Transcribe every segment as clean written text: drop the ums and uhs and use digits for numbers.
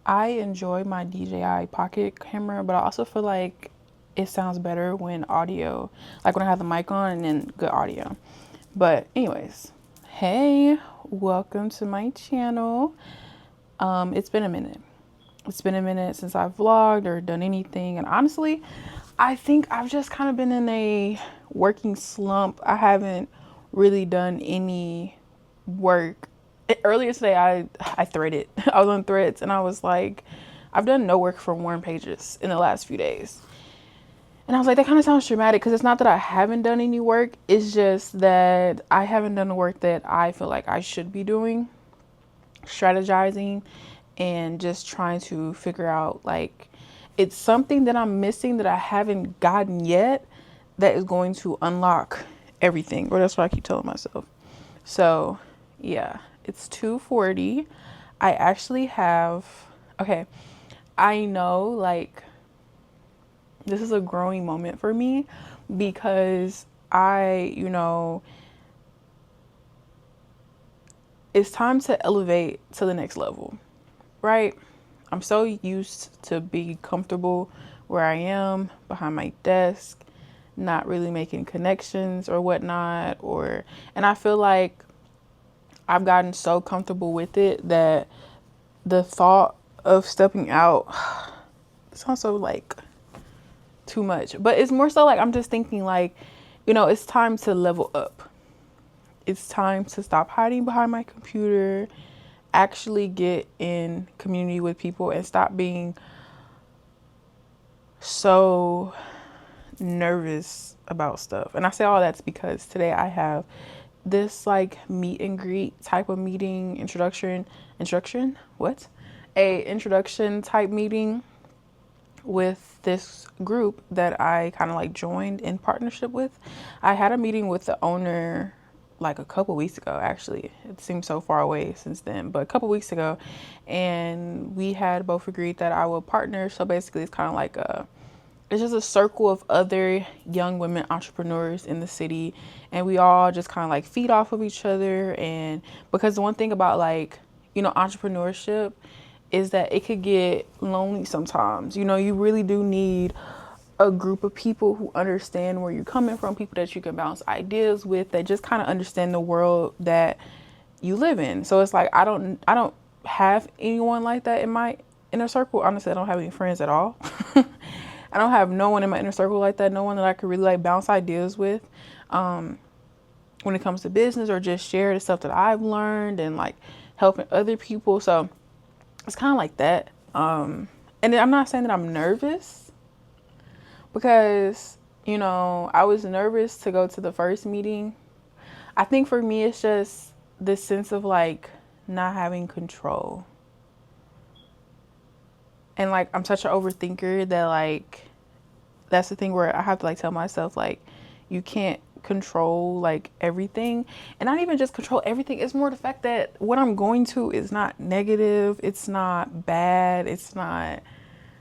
I enjoy my DJI Pocket camera, but I also feel like it sounds better when audio, like when I have the mic on and then good audio. But anyways, hey, welcome to my channel. It's been a minute. It's been a minute since I've vlogged or done anything. And honestly, I think I've just kind of been in a working slump. I haven't really done any work. Earlier today, I threaded. I was on Threads and I was like, I've done no work for Warm Pages in the last few days. And I was like, that kind of sounds dramatic because it's not that I haven't done any work. It's just that I haven't done the work that I feel like I should be doing, strategizing and just trying to figure out, like, it's something that I'm missing that I haven't gotten yet that is going to unlock everything. Or that's what I keep telling myself. So yeah, it's 2:40. I actually have, okay, I know, like, this is a growing moment for me because it's time to elevate to the next level, right? I'm so used to being comfortable where I am behind my desk, not really making connections or whatnot, and I feel like I've gotten so comfortable with it that the thought of stepping out sounds so like too much, but it's more so like I'm just thinking like, it's time to level up. It's time to stop hiding behind my computer, actually get in community with people and stop being so nervous about stuff. And I say all that's because today I have this like meet and greet type of meeting, introduction type meeting with this group that I kind of like joined in partnership with. I had a meeting with the owner like a couple weeks ago, actually. It seems so far away since then, but a couple weeks ago, and we had both agreed that I would partner. So basically it's kind of like it's just a circle of other young women entrepreneurs in the city, and we all just kind of like feed off of each other. And because the one thing about like, entrepreneurship is that it could get lonely sometimes. You really do need a group of people who understand where you're coming from, people that you can bounce ideas with, that just kind of understand the world that you live in. So it's like I don't have anyone like that in my inner circle. Honestly, I don't have any friends at all. I don't have no one in my inner circle like that. No one that I could really like bounce ideas with when it comes to business, or just share the stuff that I've learned and like helping other people. So it's kind of like that. And I'm not saying that I'm nervous, because, I was nervous to go to the first meeting. I think for me, it's just this sense of like not having control. And like, I'm such an overthinker that like, that's the thing where I have to like tell myself, like, you can't control like everything. And not even just control everything. It's more the fact that what I'm going to is not negative. It's not bad. It's not,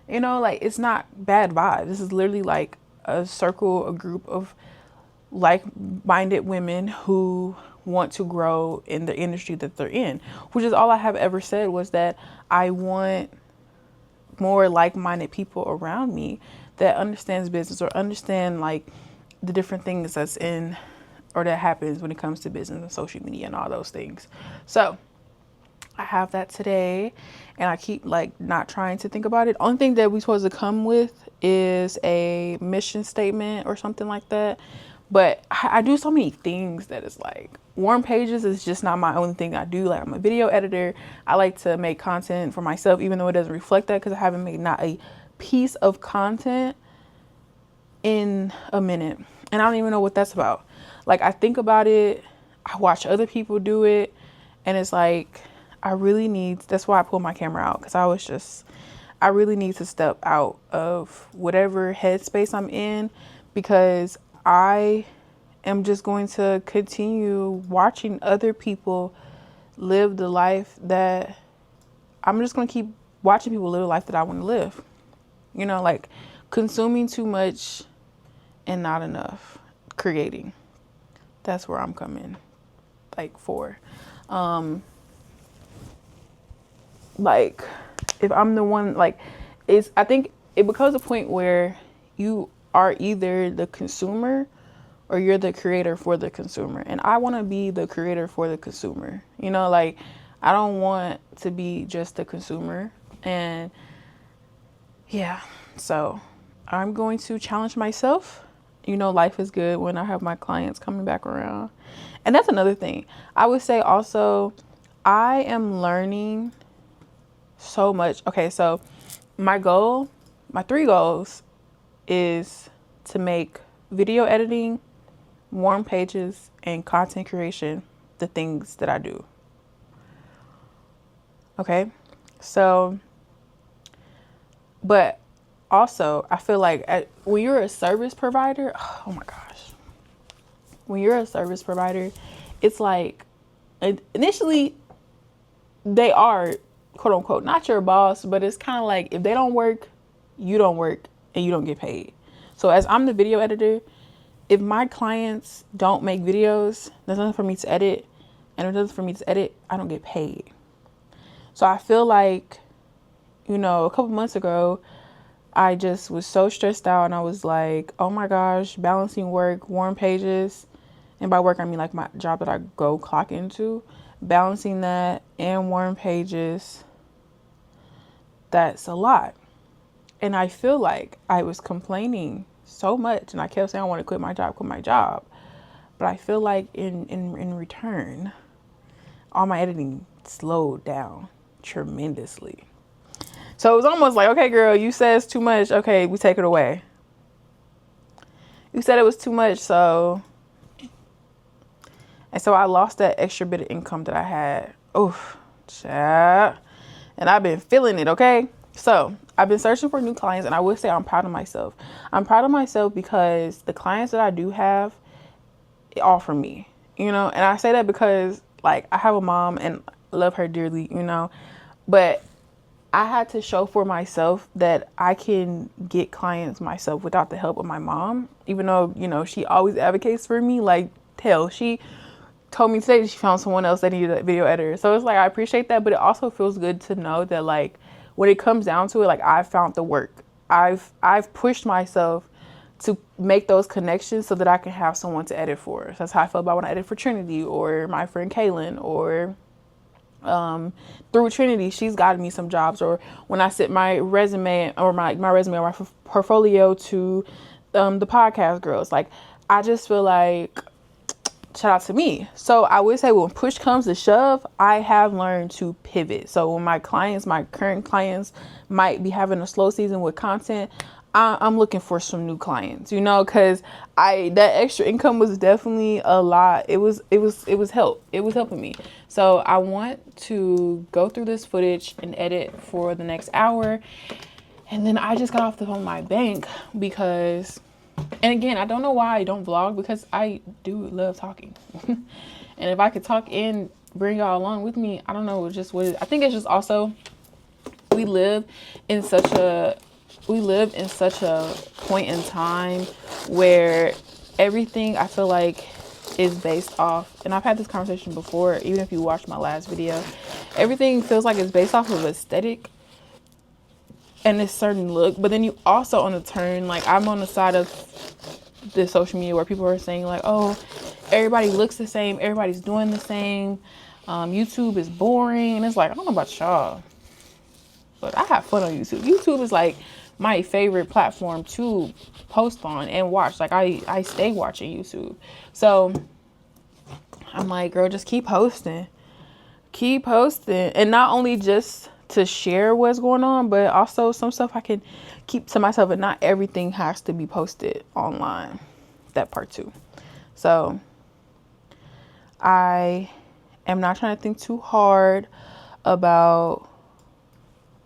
like, it's not bad vibes. This is literally like a circle, a group of like-minded women who want to grow in the industry that they're in, which is all I have ever said, was that I want more like-minded people around me that understands business, or understand like the different things that's in, or that happens when it comes to business and social media and all those things. So I have that today, and I keep like not trying to think about it. Only thing that we supposed to come with is a mission statement or something like that. But I do so many things that it's like, Warm Pages is just not my only thing I do. Like, I'm a video editor. I like to make content for myself, even though it doesn't reflect that, because I haven't made not a piece of content in a minute. And I don't even know what that's about. Like, I think about it, I watch other people do it, and it's like, that's why I pulled my camera out, because I really need to step out of whatever headspace I'm in, because I am just going to continue watching other people live the life that I'm just going to keep watching people live the life that I want to live. Like consuming too much and not enough creating. That's where I'm coming like for. Like if I'm the one, like, I think it becomes a point where you are either the consumer or you're the creator for the consumer. And I want to be the creator for the consumer. You know, like, I don't want to be just the consumer. And yeah, so I'm going to challenge myself. You know, life is good when I have my clients coming back around. And that's another thing. I would say also, I am learning so much. Okay, so my 3 goals is to make video editing, warm pages, and content creation the things that I do. Okay, so, but also I feel like when you're a service provider, oh my gosh, when you're a service provider, it's like initially they are, quote unquote, not your boss, but it's kind of like if they don't work, you don't work and you don't get paid. So as I'm the video editor, if my clients don't make videos, there's nothing for me to edit. And if there's nothing for me to edit, I don't get paid. So I feel like, you know, a couple months ago, I just was so stressed out and I was like, oh my gosh, balancing work, warm pages. And by work, I mean like my job that I go clock into, balancing that and warm pages. That's a lot. And I feel like I was complaining so much and I kept saying I want to quit my job. But I feel like in return, all my editing slowed down tremendously. So it was almost like, okay, girl, you said it's too much. Okay, we take it away. You said it was too much, so. And so I lost that extra bit of income that I had. Oof, child. And I've been feeling it, okay? So I've been searching for new clients, and I would say I'm proud of myself. I'm proud of myself because the clients that I do have, all from me, you know? And I say that because, like, I have a mom and love her dearly, you know? But I had to show for myself that I can get clients myself without the help of my mom, even though, you know, she always advocates for me. Like, hell, she told me today that she found someone else that needed a video editor. So it's like, I appreciate that, but it also feels good to know that, like, when it comes down to it, like, I found the work. I've pushed myself to make those connections so that I can have someone to edit for. So that's how I felt about when I edit for Trinity or my friend Kaylin, or through Trinity, she's gotten me some jobs. Or when I sent my resume or my portfolio to the podcast girls, like, I just feel like, shout out to me. So I would say when push comes to shove, I have learned to pivot. So when my current clients might be having a slow season with content, I'm looking for some new clients, you know, because that extra income was definitely a lot. It was helping me. So I want to go through this footage and edit for the next hour. And then I just got off the phone with my bank because, and again, I don't know why I don't vlog, because I do love talking. And if I could talk and bring y'all along with me, I don't know, just what it is. I think it's just also, we live in such a point in time where everything, I feel like, is based off, and I've had this conversation before, even if you watched my last video, everything feels like it's based off of aesthetic and this certain look. But then you also on the turn, like, I'm on the side of the social media where people are saying like, oh, everybody looks the same, everybody's doing the same, YouTube is boring. And it's like, I don't know about y'all, but I have fun on YouTube. YouTube is like my favorite platform to post on and watch. Like, I stay watching YouTube. So I'm like, girl, just keep posting. And not only just to share what's going on, but also some stuff I can keep to myself, and not everything has to be posted online. That part too. So I am not trying to think too hard about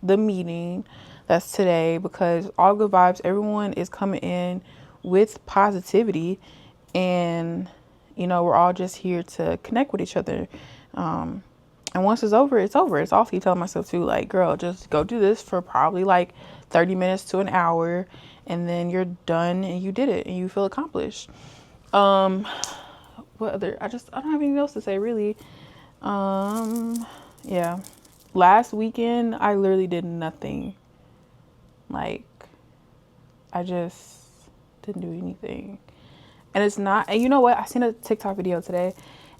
the meeting that's today, because all good vibes, everyone is coming in with positivity, and, you know, we're all just here to connect with each other. And once it's over, it's over. It's also telling myself too, like, girl, just go do this for probably like 30 minutes to an hour, and then you're done and you did it and you feel accomplished. What other, I don't have anything else to say really. Yeah. last weekend, I literally did nothing. Like, I just didn't do anything. And it's not, and you know what? I seen a TikTok video today,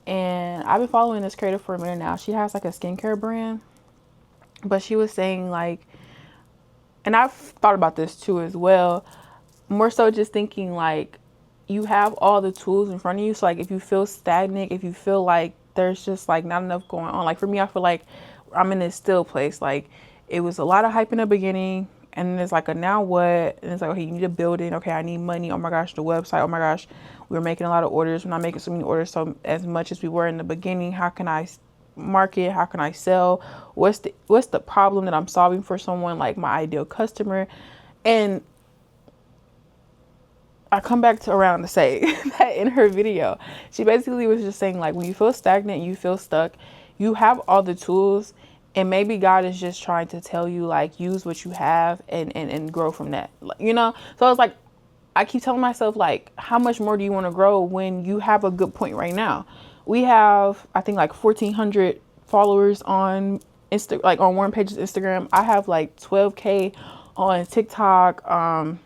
and I've been following this creator for a minute now. She has like a skincare brand, but she was saying like, and I've thought about this too as well, more so just thinking like, you have all the tools in front of you. So like, if you feel stagnant, if you feel like there's just like not enough going on, like for me, I feel like I'm in this still place. Like, it was a lot of hype in the beginning, and then it's like a now what, and it's like, okay, you need a building. Okay, I need money. Oh my gosh, the website. Oh my gosh, we were making a lot of orders. We're not making so many orders so as much as we were in the beginning. How can I market? How can I sell? What's the problem that I'm solving for someone, like my ideal customer? And I come back to around to say that in her video, she basically was just saying like, when you feel stagnant, you feel stuck, you have all the tools, and maybe God is just trying to tell you like, use what you have and grow from that, you know? So it's like, I keep telling myself like, how much more do you want to grow when you have a good point right now? We have, I think like 1,400 followers on like on Warren Page's Instagram. I have like 12K on TikTok.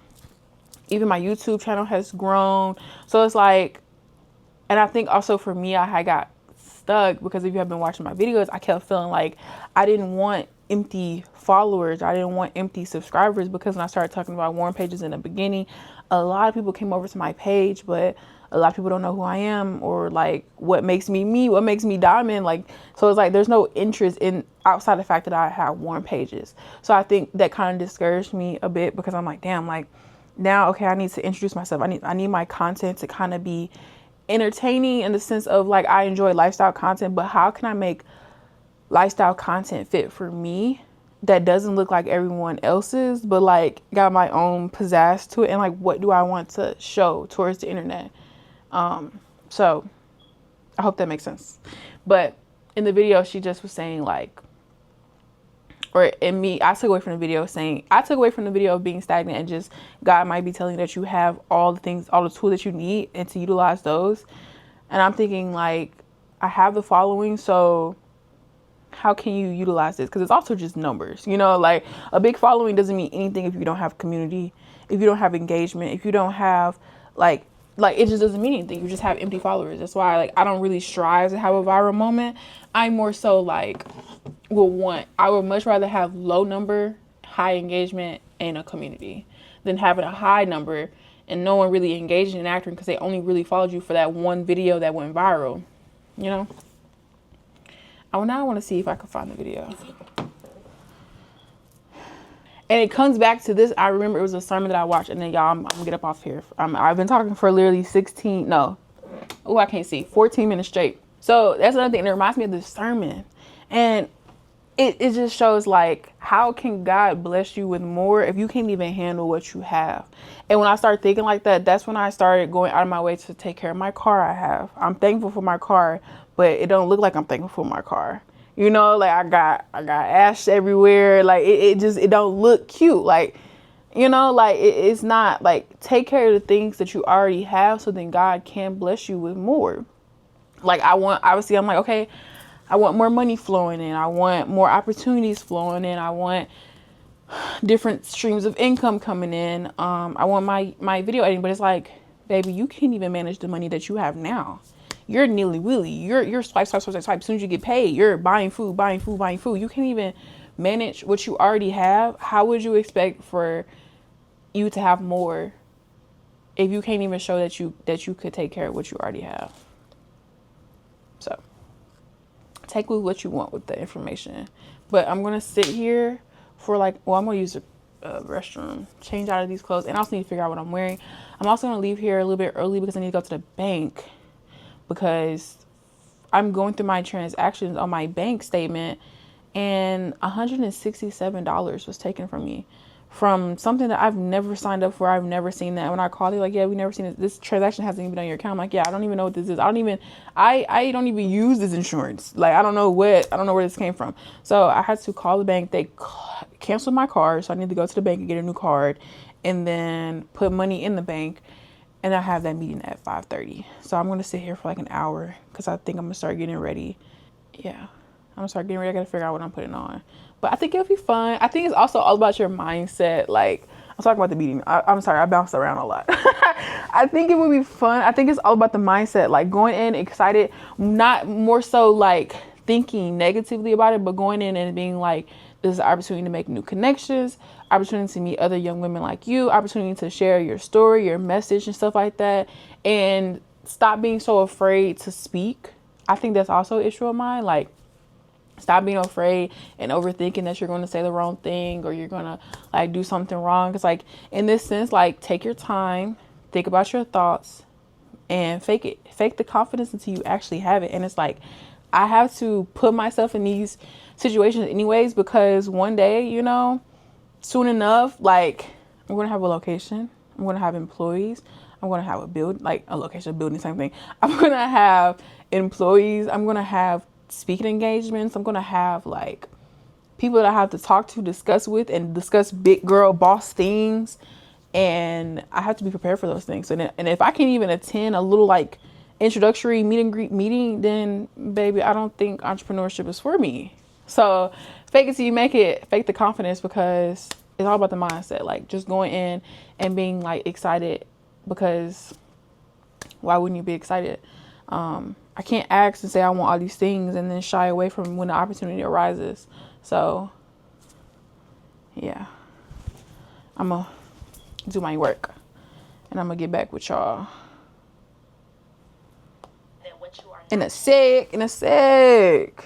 Even my YouTube channel has grown. So it's like, and I think also for me, I had got stuck because if you have been watching my videos, I kept feeling like I didn't want empty followers. I didn't want empty subscribers, because when I started talking about Warren Pages in the beginning, a lot of people came over to my page, but a lot of people don't know who I am, or like what makes me me, what makes me Diamond. Like, so it's like, there's no interest in outside the fact that I have Warren Pages. So I think that kind of discouraged me a bit, because I'm like, damn, like, now, okay, I need to introduce myself. I need my content to kind of be entertaining in the sense of like, I enjoy lifestyle content, but how can I make lifestyle content fit for me that doesn't look like everyone else's, but like got my own pizzazz to it? And like, what do I want to show towards the internet? So I hope that makes sense. But in the video, she just was saying like, or in me, I took away from the video of being stagnant, and just God might be telling you that you have all the things, all the tools that you need, and to utilize those. And I'm thinking like, I have the following, so how can you utilize this? Because it's also just numbers, you know, like a big following doesn't mean anything if you don't have community, if you don't have engagement, if you don't have like it just doesn't mean anything. You just have empty followers. That's why like I don't really strive to have a viral moment. I'm more so like I would much rather have low number, high engagement, and a community than having a high number and no one really engaging and acting because they only really followed you for that one video that went viral, you know? Now I want to see if I can find the video. And it comes back to this. I remember it was a sermon that I watched, and then y'all, I'm gonna get up off here. I've been talking for literally 14 minutes straight. So that's another thing. And it reminds me of this sermon. And it just shows like, how can God bless you with more if you can't even handle what you have? And when I started thinking like that, that's when I started going out of my way to take care of my car I have. I'm thankful for my car, but it don't look like I'm thankful for my car. You know, like I got ash everywhere. Like it don't look cute. Like, you know, like it's not like, take care of the things that you already have, so then God can bless you with more. Like I'm like, okay, I want more money flowing in. I want more opportunities flowing in. I want different streams of income coming in. I want my video editing, but it's like, baby, you can't even manage the money that you have now. You're nilly-willy. You're swipe. As soon as you get paid, you're buying food. You can't even manage what you already have. How would you expect for you to have more if you can't even show that you could take care of what you already have? So take with what you want with the information. But I'm going to sit here for I'm going to use the restroom, change out of these clothes, and I also need to figure out what I'm wearing. I'm also going to leave here a little bit early because I need to go to the bank, because I'm going through my transactions on my bank statement, and $167 was taken from me from something that I've never signed up for. I've never seen that. When I called, they're like, yeah, we never seen it. This transaction hasn't even been on your account. I'm like, yeah, I don't even know what this is. I don't even use this insurance. Like, I don't know where this came from. So I had to call the bank. They canceled my card. So I need to go to the bank and get a new card and then put money in the bank. And I have that meeting at 5:30. So I'm going to sit here for like an hour because I think I'm going to start getting ready. Yeah. I'm start getting ready. I gotta figure out what I'm putting on. But I think it'll be fun. I think it's also all about your mindset. Like, I'm talking about the beating. I'm sorry, I bounced around a lot. I think it would be fun. I think it's all about the mindset. Like, going in excited, not more so like thinking negatively about it, but going in and being like, this is an opportunity to make new connections, opportunity to meet other young women like you, opportunity to share your story, your message, and stuff like that. And stop being so afraid to speak. I think that's also an issue of mine. Like, stop being afraid and overthinking that you're going to say the wrong thing or you're going to like do something wrong. It's like, in this sense, like, take your time, think about your thoughts, and fake it. Fake the confidence until you actually have it. And it's like, I have to put myself in these situations anyways, because one day, you know, soon enough, like, I'm going to have a location. I'm going to have employees. I'm going to have a location, a building, same thing. I'm going to have employees. I'm going to have speaking engagements. I'm going to have like people that I have to talk to, discuss with, and discuss big girl boss things. And I have to be prepared for those things. And if I can't even attend a little like introductory meet and greet meeting, then baby, I don't think entrepreneurship is for me. So fake it till you make it. Fake the confidence, because it's all about the mindset. Like, just going in and being like excited, because why wouldn't you be excited? I can't ask and say I want all these things and then shy away from when the opportunity arises. So yeah, I'm gonna do my work and I'm gonna get back with y'all in a sec.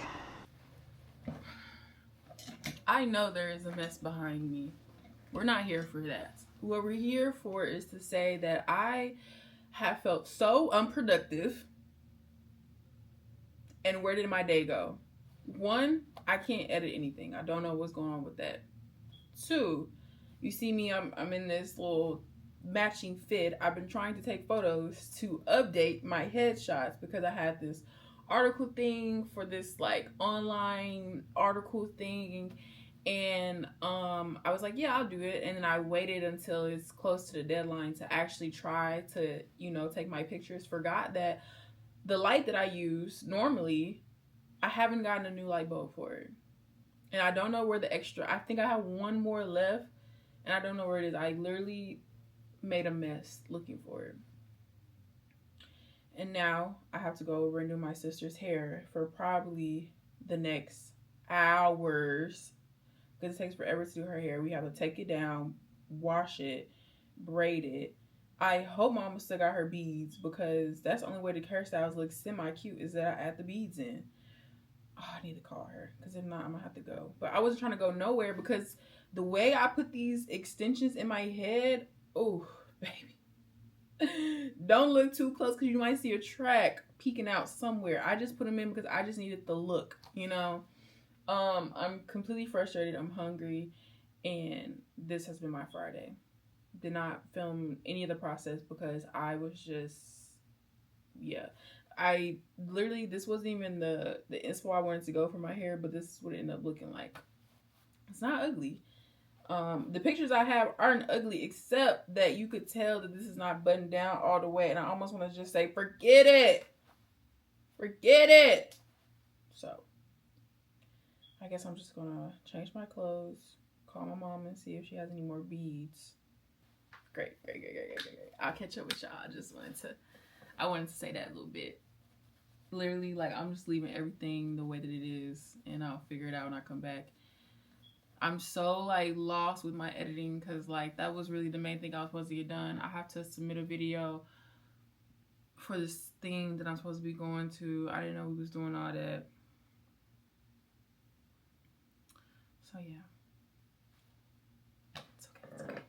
I know there is a mess behind me. We're not here for that. What we're here for is to say that I have felt so unproductive. And where did my day go? 1, I can't edit anything. I don't know what's going on with that. 2, you see me, I'm in this little matching fit. I've been trying to take photos to update my headshots because I had this article thing for this like online article thing. And I was like, yeah, I'll do it. And then I waited until it's close to the deadline to actually try to, you know, take my pictures. Forgot that the light that I use normally, I haven't gotten a new light bulb for it. And I don't know where the extra, I think I have one more left and I don't know where it is. I literally made a mess looking for it. And now I have to go over and do my sister's hair for probably the next hours, because it takes forever to do her hair. We have to take it down, wash it, braid it. I hope Mama still got her beads, because that's the only way the hairstyles look semi-cute is that I add the beads in. Oh, I need to call her, because if not, I'm going to have to go. But I wasn't trying to go nowhere, because the way I put these extensions in my head, oh, baby. Don't look too close, because you might see a track peeking out somewhere. I just put them in because I just needed the look, you know. I'm completely frustrated. I'm hungry, and this has been my Friday. Did not film any of the process because I was just, yeah. I literally, this wasn't even the inspo I wanted to go for my hair, but this is what it ended up looking like. It's not ugly. The pictures I have aren't ugly, except that you could tell that this is not buttoned down all the way, and I almost want to just say, forget it. Forget it. So I guess I'm just gonna change my clothes, call my mom and see if she has any more beads. Great. I'll catch up with y'all. I wanted to say that a little bit. Literally, like, I'm just leaving everything the way that it is, and I'll figure it out when I come back. I'm so, like, lost with my editing, because, like, that was really the main thing I was supposed to get done. I have to submit a video for this thing that I'm supposed to be going to. I didn't know we was doing all that. So, yeah. It's okay.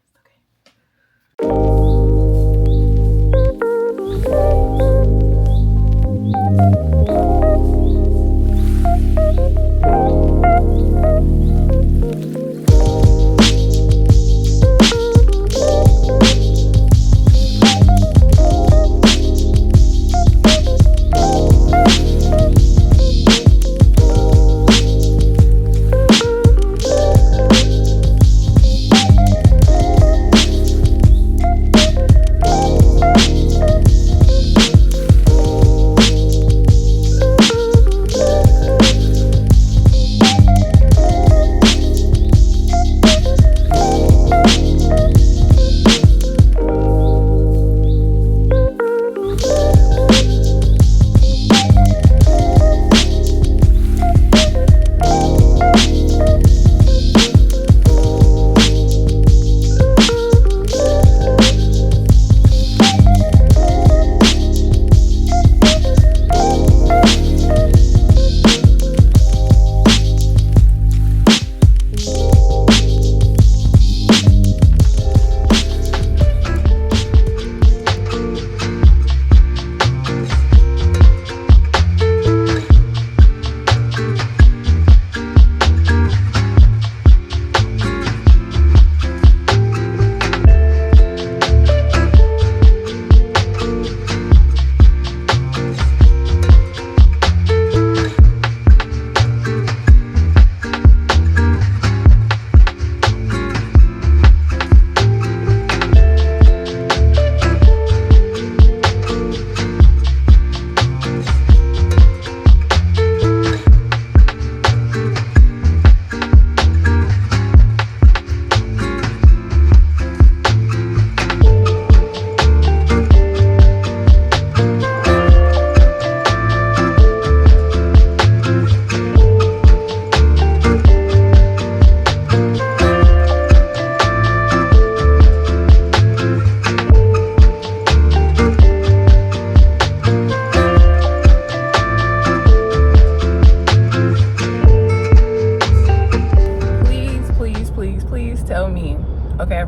please tell me, okay?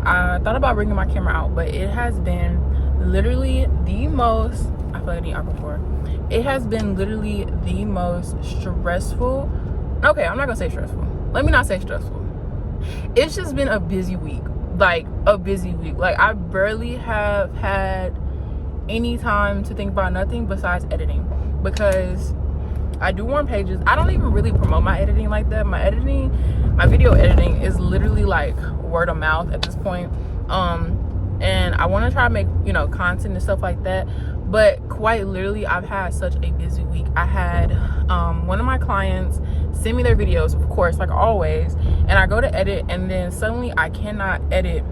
I thought about bringing my camera out, but it has been literally the most, I feel like I need Aquaphor. It has been literally the most stressful. Okay, I'm not gonna say stressful. Let me not say stressful. It's just been a busy week. Like, a busy week. Like, I barely have had any time to think about nothing besides editing, because I do warm pages. I don't even really promote my editing like that. My video editing is literally like word of mouth at this point. And I want to try to make, you know, content and stuff like that, but quite literally I've had such a busy week. I had one of my clients send me their videos, of course, like always, and I go to edit, and then suddenly I cannot edit,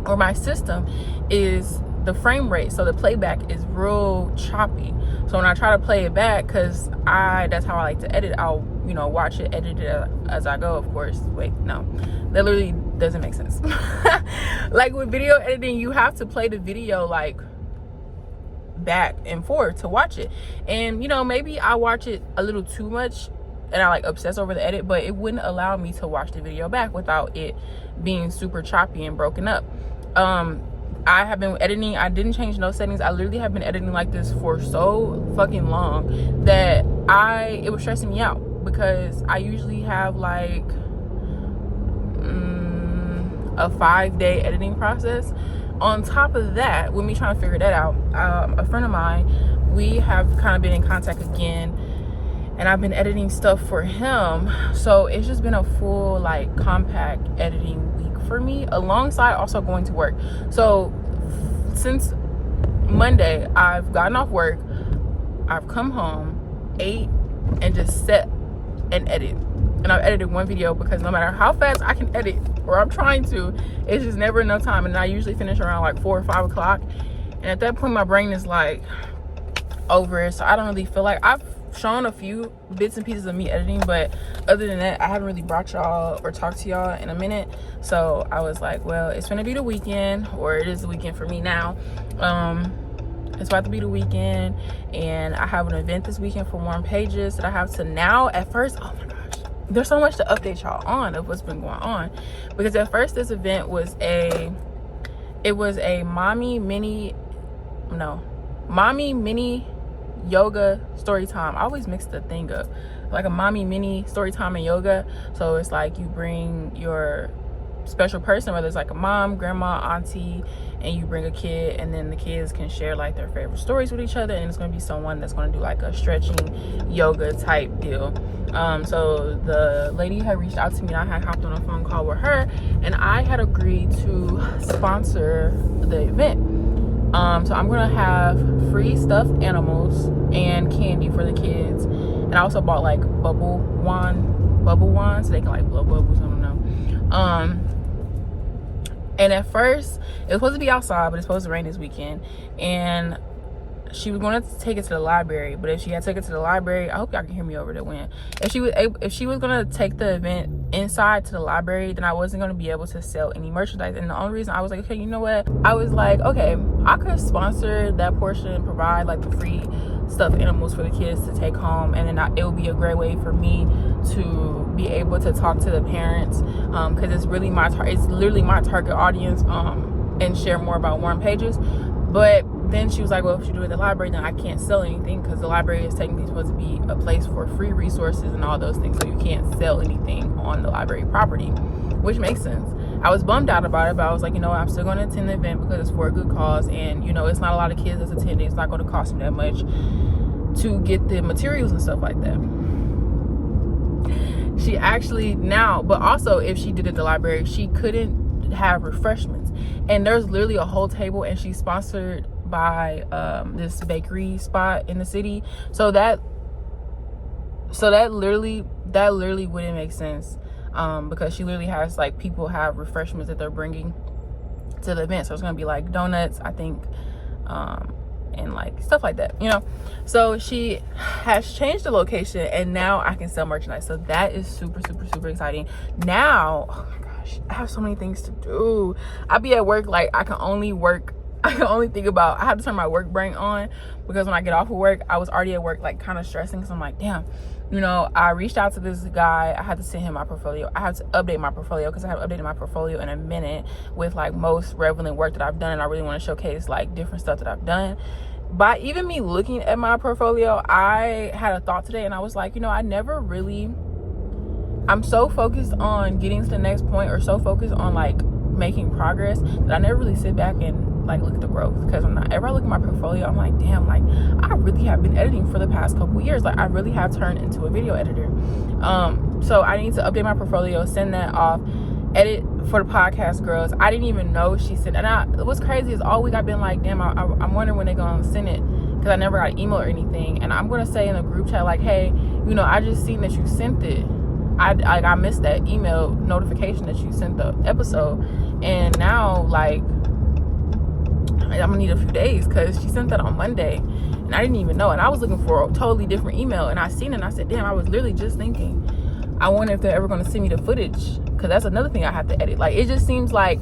or my system is, the frame rate, so the playback is real choppy. So when I try to play it back, because that's how I like to edit, I'll, you know, watch it, edit it as I go, of course. Wait, no, that literally doesn't make sense. Like with video editing, you have to play the video like back and forth to watch it. And, you know, maybe I watch it a little too much and I like obsess over the edit, but it wouldn't allow me to watch the video back without it being super choppy and broken up. I have been editing. I didn't change no settings. I literally have been editing like this for so fucking long that it was stressing me out, because I usually have like a 5-day editing process. On top of that, with me trying to figure that out, a friend of mine, we have kind of been in contact again, and I've been editing stuff for him. So it's just been a full like compact editing week for me, alongside also going to work. So since Monday, I've gotten off work, I've come home, ate, and just sat and edit. And I've edited one video, because no matter how fast I can edit, or I'm trying to, it's just never enough time. And I usually finish around like 4 or 5 o'clock, and at that point my brain is like over it. So I don't really feel like, I've shown a few bits and pieces of me editing, but other than that, I haven't really brought y'all or talked to y'all in a minute. So I was like, well, it's gonna be the weekend, or it is the weekend for me now. It's about to be the weekend, and I have an event this weekend for Warm Pages that I have to now. At first, oh my gosh, there's so much to update y'all on of what's been going on, because at first this event was a mommy mini yoga story time. I always mix the thing up, like a mommy mini story time and yoga. So it's like you bring your special person, whether it's like a mom, grandma, auntie, and you bring a kid, and then the kids can share like their favorite stories with each other, and it's going to be someone that's going to do like a stretching yoga type deal. So the lady had reached out to me, and I had hopped on a phone call with her, and I had agreed to sponsor the event. So I'm gonna have free stuffed animals and candy for the kids, and I also bought like bubble wand so they can like blow bubbles. I don't know. And at first it was supposed to be outside, but it's supposed to rain this weekend, and she was going to take it to the library. But if she had taken it to the library, I hope y'all can hear me over the wind. If she was going to take the event inside to the library, then I wasn't going to be able to sell any merchandise. And the only reason I was like, okay, you know what? I was like, okay, I could sponsor that portion and provide like the free stuffed animals for the kids to take home, and then it would be a great way for me to be able to talk to the parents, because it's really it's literally my target audience, and share more about Warm Pages. But then she was like, well, if you do it at the library, then I can't sell anything, because the library is technically supposed to be a place for free resources and all those things, so you can't sell anything on the library property, which makes sense. I was bummed out about it, but I was like, you know what, I'm still going to attend the event because it's for a good cause, and you know, it's not a lot of kids that's attending. It's not going to cost me that much to get the materials and stuff like that. She actually but also if she did it at the library, she couldn't have refreshments, and there's literally a whole table, and she's sponsored by this bakery spot in the city, so that literally wouldn't make sense, because she literally has like people have refreshments that they're bringing to the event. So it's gonna be like donuts, I think, and like stuff like that, you know. So she has changed the location, and now I can sell merchandise, so that is super super super exciting. Now, oh my gosh, I have so many things to do. I'll be at work, like I can only work I can only think about, I had to turn my work brain on, because when I get off of work, I was already at work, like kind of stressing, because I'm like, damn, you know, I reached out to this guy. I had to send him my portfolio. I had to update my portfolio, because I haven't updated my portfolio in a minute with like most relevant work that I've done, and I really want to showcase like different stuff that I've done. By even me looking at my portfolio, I had a thought today, and I was like, you know, I'm so focused on getting to the next point, or so focused on like making progress, that I never really sit back and like look at the growth. Because whenever I look at my portfolio, I'm like, damn, like I really have been editing for the past couple years. Like I really have turned into a video editor. So I need to update my portfolio, send that off, edit for the podcast girls. I didn't even know she sent, and what's crazy is all week I've been like, damn, I'm wondering when they're gonna send it, because I never got an email or anything. And I'm gonna say in the group chat like, hey, you know, I just seen that you sent it. I missed that email notification that you sent the episode, and now like I'm gonna need a few days, because she sent that on Monday and I didn't even know, and I was looking for a totally different email, and I seen it and I said, damn, I was literally just thinking, I wonder if they're ever gonna send me the footage, because that's another thing I have to edit. Like it just seems like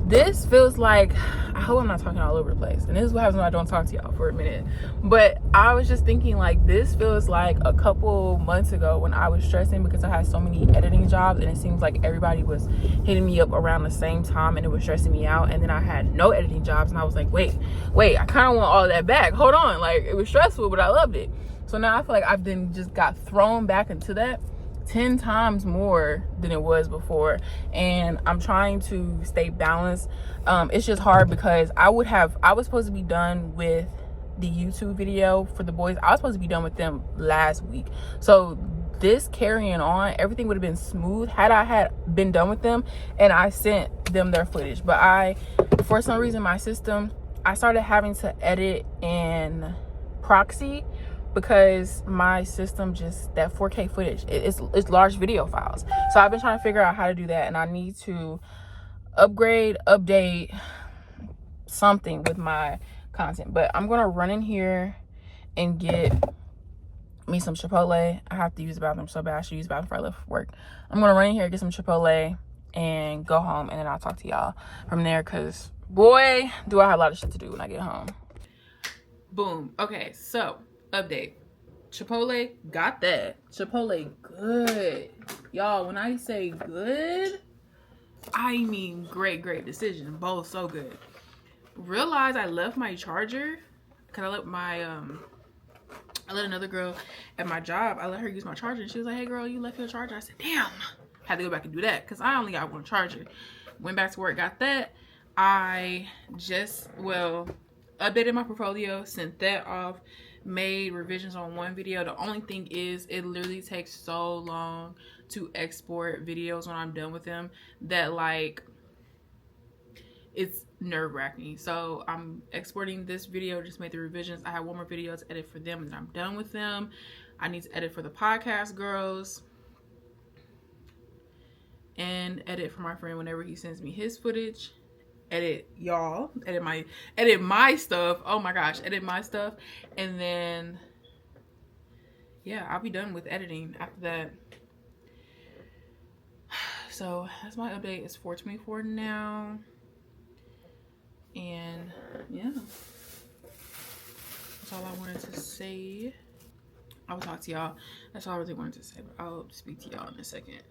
this feels like, I hope I'm not talking all over the place, and this is what happens when I don't talk to y'all for a minute, but I was just thinking like this feels like a couple months ago when I was stressing because I had so many editing jobs, and it seems like everybody was hitting me up around the same time, and it was stressing me out. And then I had no editing jobs, and I was like, wait, I kind of want all of that back. Hold on, like it was stressful, but I loved it. So now I feel like I've been just got thrown back into that 10 times more than it was before, and I'm trying to stay balanced. It's just hard because I was supposed to be done with the YouTube video for the boys. I was supposed to be done with them last week, so this carrying on, everything would have been smooth had I had been done with them and I sent them their footage. But for some reason, my system, I started having to edit in proxy, because my system just, that 4K footage, it's large video files. So I've been trying to figure out how to do that, and I need to update something with my content. But I'm gonna run in here and get me some Chipotle. I have to use the bathroom so bad. I should use the bathroom before I left work. I'm gonna run in here, get some Chipotle, and go home, and then I'll talk to y'all from there, because boy, do I have a lot of shit to do when I get home. Boom. Okay, so update. Chipotle, got that. Chipotle good. Y'all, when I say good, I mean great decision. Both so good. Realized I left my charger, because I let another girl at my job, I let her use my charger, and she was like, hey girl, you left your charger. I said, damn. Had to go back and do that, because I only got one charger. Went back to work, got that. I just, updated my portfolio, sent that off, made revisions on one video. The only thing is, it literally takes so long to export videos when I'm done with them that like it's nerve-wracking. So I'm exporting this video, just made the revisions. I have one more video to edit for them, and then I'm done with them. I need to edit for the podcast girls and edit for my friend whenever he sends me his footage. Edit y'all, edit my stuff. Oh my gosh, edit my stuff, and then yeah, I'll be done with editing after that. So that's my update. It's 4:24 now, and yeah, that's all I wanted to say. I'll talk to y'all. That's all I really wanted to say, but I'll speak to y'all in a second.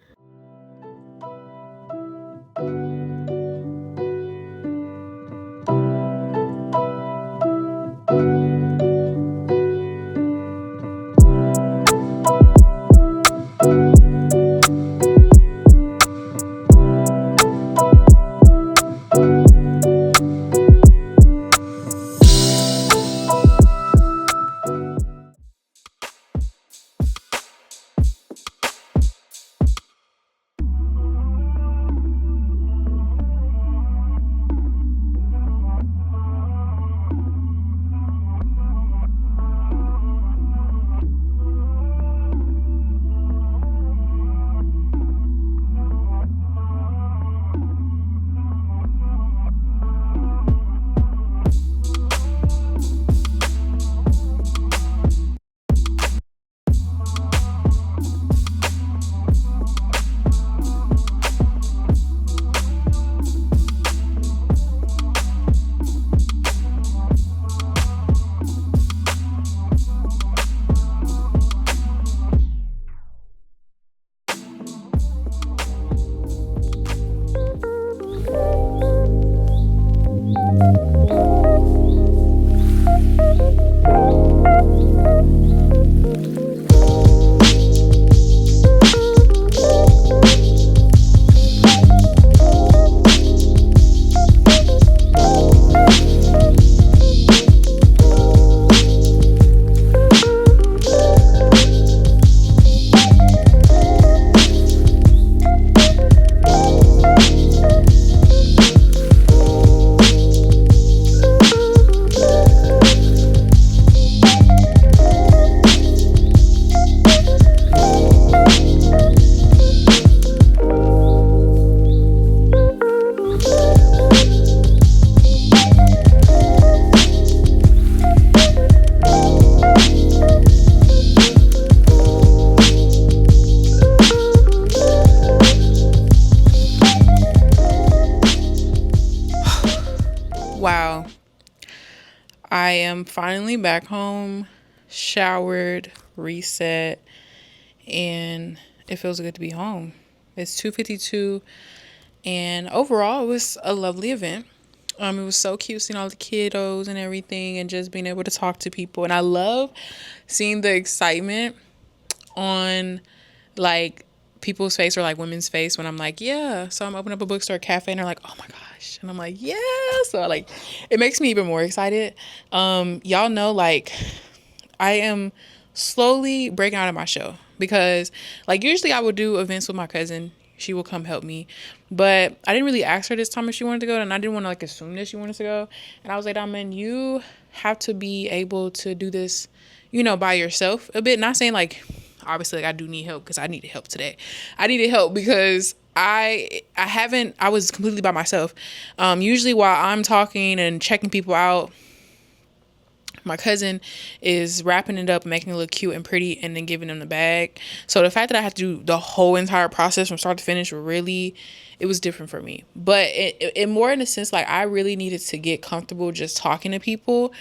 I am finally back home, showered, reset, and it feels good to be home. It's 2:52, and overall it was a lovely event. It was so cute seeing all the kiddos and everything and just being able to talk to people. And I love seeing the excitement on like people's face or like women's face when I'm like, yeah, so I'm opening up a bookstore cafe and they're like, oh my gosh. And I'm like, yeah. So like it makes me even more excited. Y'all know like I am slowly breaking out of my shell because like usually I would do events with my cousin. She will come help me. But I didn't really ask her this time if she wanted to go, and I didn't want to like assume that she wanted to go. And I was like, Diamond, you have to be able to do this, by yourself a bit. Not saying like obviously like I do need help because I needed help today. I needed help because I was completely by myself. Usually while I'm talking and checking people out, my cousin is wrapping it up, making it look cute and pretty, and then giving them the bag. So the fact that I had to do the whole entire process from start to finish, really, it was different for me. But it more in a sense, like I really needed to get comfortable just talking to people,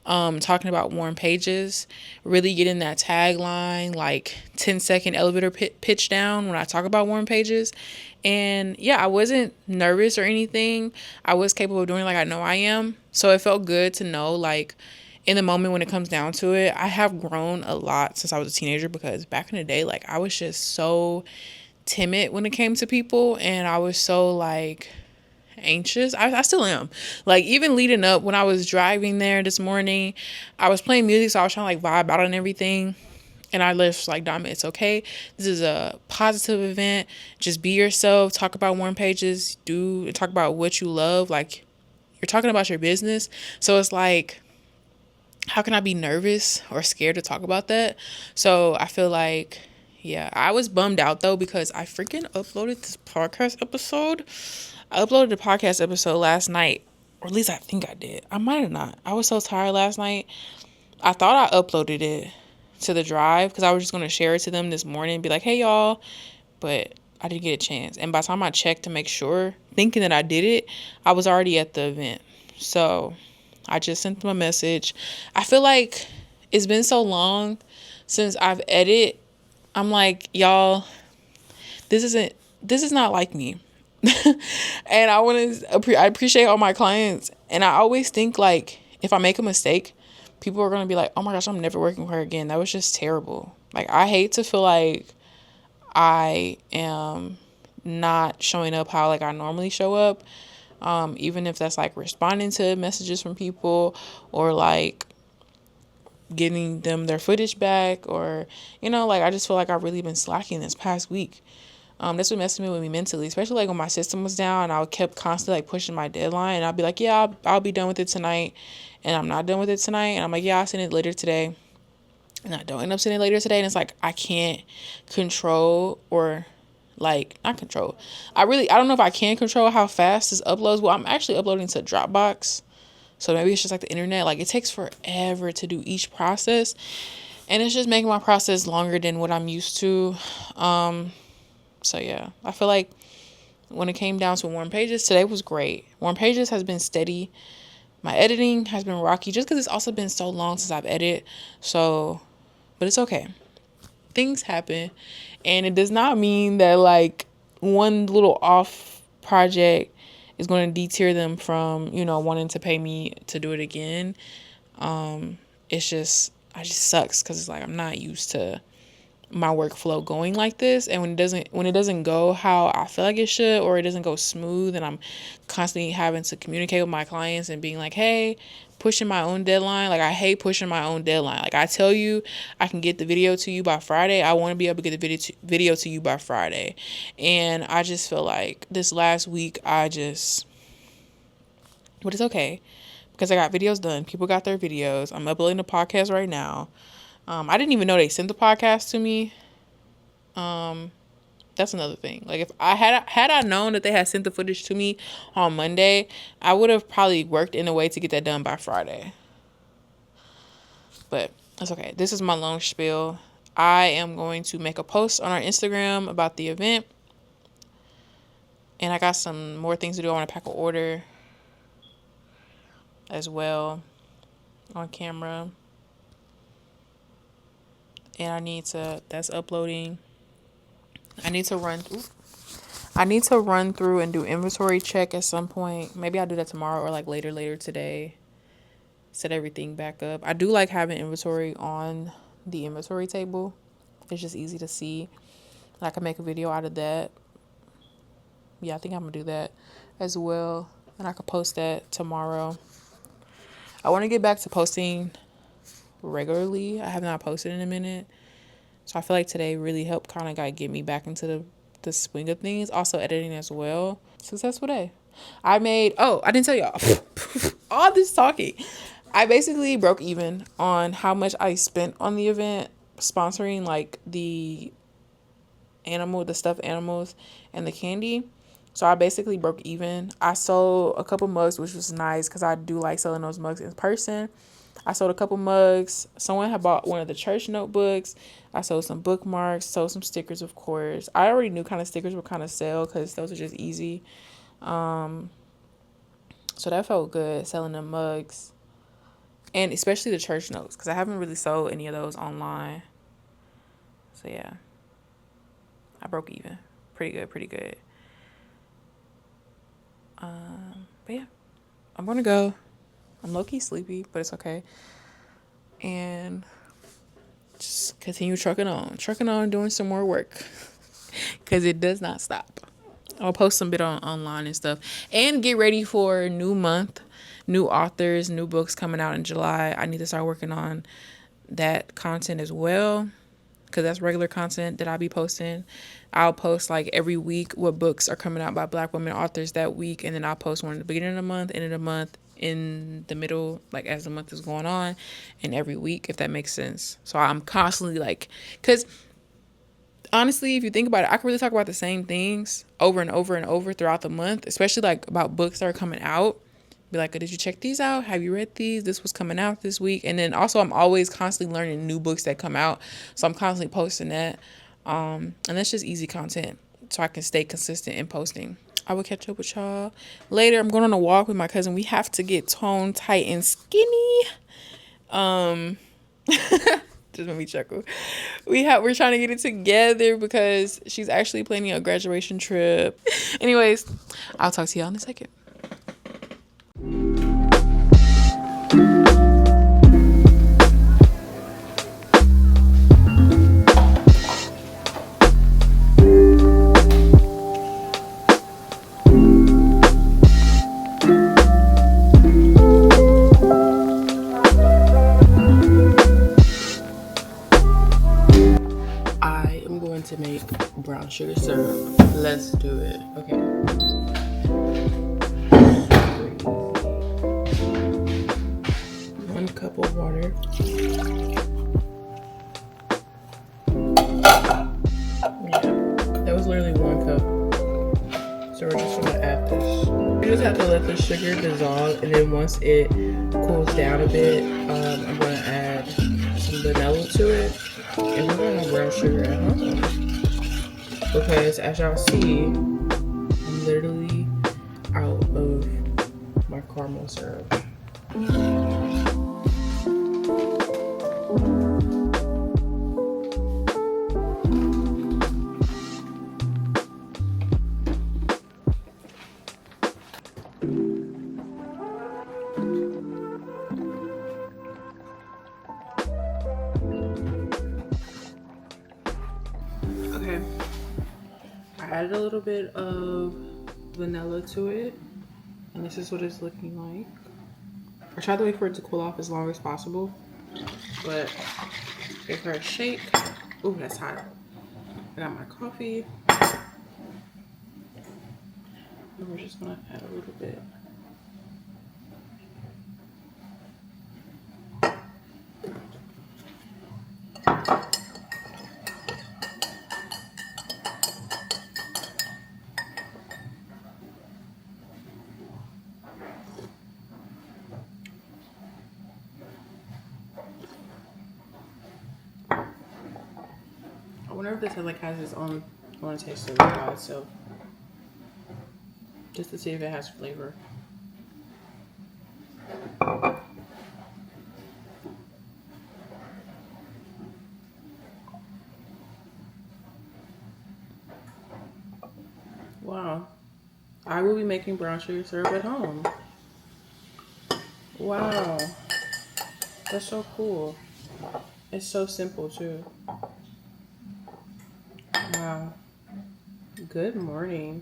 talking about warm pages, really getting that tagline, like 10-second elevator pitch down when I talk about warm pages. And yeah, I wasn't nervous or anything. I was capable of doing it like I know I am. So it felt good to know like, in the moment when it comes down to it, I have grown a lot since I was a teenager because back in the day, like I was just so timid when it came to people and I was so like anxious. I still am. Like even leading up when I was driving there this morning, I was playing music, so I was trying to like vibe out and everything. And I just like, Dom, it's okay. This is a positive event. Just be yourself. Talk about warm pages. Talk about what you love. Like you're talking about your business. So it's like, how can I be nervous or scared to talk about that? So I feel like, yeah, I was bummed out though because I freaking uploaded this podcast episode. I uploaded the podcast episode last night, or at least I think I did. I might have not. I was so tired last night. I thought I uploaded it to the drive because I was just going to share it to them this morning and be like, hey, y'all. But I didn't get a chance. And by the time I checked to make sure, thinking that I did it, I was already at the event. So I just sent them a message. I feel like it's been so long since I've edited. I'm like, y'all, this is not like me. And I appreciate all my clients. And I always think like, if I make a mistake, people are going to be like, oh my gosh, I'm never working with her again. That was just terrible. Like, I hate to feel like I am not showing up how like I normally show up. Even if that's like responding to messages from people or like getting them their footage back or, like I just feel like I've really been slacking this past week. That's what messed with me mentally, especially like when my system was down and I kept constantly like pushing my deadline and I'd be like, yeah, I'll be done with it tonight. And I'm not done with it tonight. And I'm like, yeah, I'll send it later today. And I don't end up sending it later today. And it's like, I can't control or like not control. I don't know if I can control how fast this uploads. Well, I'm actually uploading to Dropbox. So maybe it's just like the internet. Like it takes forever to do each process. And it's just making my process longer than what I'm used to. So yeah, I feel like when it came down to Warm Pages, today was great. Warm Pages has been steady. My editing has been rocky just because it's also been so long since I've edited. So, but it's okay. Things happen. And it does not mean that like one little off project is going to deter them from, wanting to pay me to do it again. It just sucks because it's like I'm not used to my workflow going like this, and when it doesn't go how I feel like it should, or it doesn't go smooth, and I'm constantly having to communicate with my clients and being like, hey, pushing my own deadline. Like I hate pushing my own deadline. Like I tell you I can get the video to you by Friday. I want to be able to get the video to you by Friday. And I just feel like this last week but it's okay because I got videos done. People got their videos. I'm uploading the podcast right now. I didn't even know they sent the podcast to me. That's another thing. Like if I had I known that they had sent the footage to me on Monday, I would have probably worked in a way to get that done by Friday. But that's okay. This is my long spiel. I am going to make a post on our Instagram about the event. And I got some more things to do. I want to pack an order as well. on camera. And I need to, that's uploading. I need to run through and do inventory check at some point. Maybe I'll do that tomorrow or like later today. Set everything back up. I do like having inventory on the inventory table. It's just easy to see. I can make a video out of that. Yeah, I think I'm gonna do that as well. And I could post that tomorrow. I want to get back to posting regularly. I have not posted in a minute. So I feel like today really helped kind of get me back into the swing of things. Also editing as well. Successful day. I didn't tell y'all. All this talking. I basically broke even on how much I spent on the event sponsoring like the stuffed animals and the candy. So I basically broke even. I sold a couple mugs, which was nice because I do like selling those mugs in person. I sold a couple mugs. Someone had bought one of the church notebooks. I sold some bookmarks, sold some stickers, of course. I already knew kind of stickers would kind of sell because those are just easy. So that felt good, selling them mugs. And especially the church notes because I haven't really sold any of those online. So yeah, I broke even. Pretty good. But yeah, I'm gonna go. I'm low-key sleepy, but it's okay. And just continue trucking on, doing some more work. Because it does not stop. I'll post some bit online and stuff. And get ready for new month. New authors, new books coming out in July. I need to start working on that content as well. Because that's regular content that I'll be posting. I'll post like every week what books are coming out by Black women authors that week. And then I'll post one at the beginning of the month, end of the month, in the middle, like as the month is going on, and every week, if that makes sense. So I'm constantly like, because honestly, if you think about it, I can really talk about the same things over and over and over throughout the month, especially like about books that are coming out. Be like, did you check these out? Have you read these? This was coming out this week. And then also I'm always constantly learning new books that come out. So I'm constantly posting that. And that's just easy content so I can stay consistent in posting. I will catch up with y'all later. I'm going on a walk with my cousin. We have to get toned, tight, and skinny. Just made me chuckle. We're trying to get it together because she's actually planning a graduation trip. Anyways, I'll talk to y'all in a second. To make brown sugar syrup. Let's do it. Okay. 1 cup of water. Yeah, that was literally 1 cup. So we're just gonna add this. You just have to let the sugar dissolve, and then once it cools down a bit, I'm gonna add some vanilla to it. And we're gonna have brown sugar at home. Because as y'all see, I'm literally out of my caramel syrup. Okay. I added a little bit of vanilla to it, and this is what it's looking like. I tried to wait for it to cool off as long as possible, but give her a shake. Ooh, that's hot. I got my coffee. And we're just gonna add a little bit. I wonder if this has its own. I want to taste it by itself, just to see if it has flavor. literally making brown sugar syrup at home. Wow. That's so cool. It's so simple too. Wow. Good morning.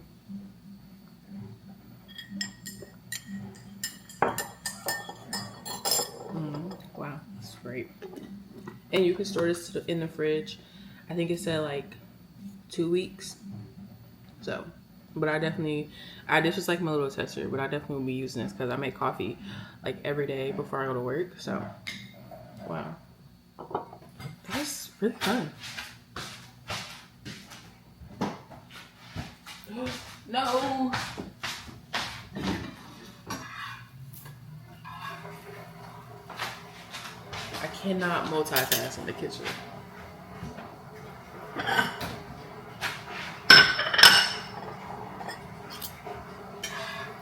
Wow, that's great. And you can store this in the fridge. I think it said like 2 weeks. So, but this was like my little tester, but I definitely will be using this because I make coffee like every day before I go to work. So, wow. That's really fun. No. I cannot multitask in the kitchen.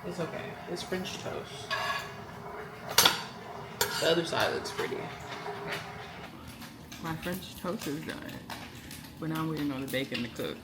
It's okay. It's French toast. The other side looks pretty. My French toast is done. But now I'm waiting on the bacon to cook.